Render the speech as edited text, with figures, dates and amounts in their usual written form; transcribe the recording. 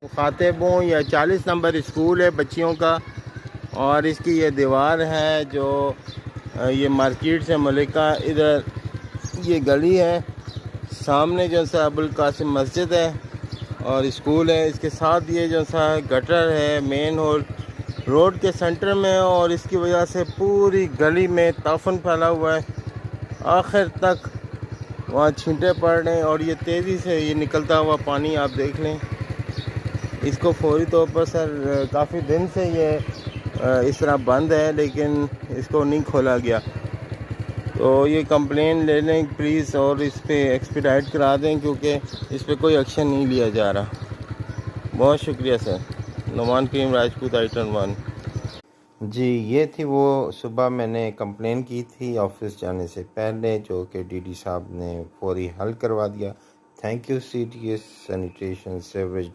मुखातिब हूँ। यह 40 नंबर स्कूल है बच्चियों का, और इसकी ये दीवार है जो ये मार्केट से मलिका, इधर ये गली है, सामने जो सा अबुल कासिम मस्जिद है और स्कूल है। इसके साथ ये जो सा गटर है मेन रोड के सेंटर में, और इसकी वजह से पूरी गली में ताफन फैला हुआ है। आखिर तक वहाँ छींटे पड़ रहे हैं और ये तेज़ी से ये निकलता हुआ पानी आप देख लें। इसको फौरी तौर पर सर काफ़ी दिन से ये इस तरह बंद है, लेकिन इसको नहीं खोला गया। तो ये कंप्लेन ले लें प्लीज़ और इस पर एक्सपीडाइट करा दें, क्योंकि इस पर कोई एक्शन नहीं लिया जा रहा। बहुत शुक्रिया सर। नुमान करीम राजपूत आइटन 1। जी, ये थी वो सुबह मैंने कंप्लेन की थी ऑफिस जाने से पहले, जो कि डीडी साहब ने फौरी हल करवा दिया। Thank you CTS sanitation sewerage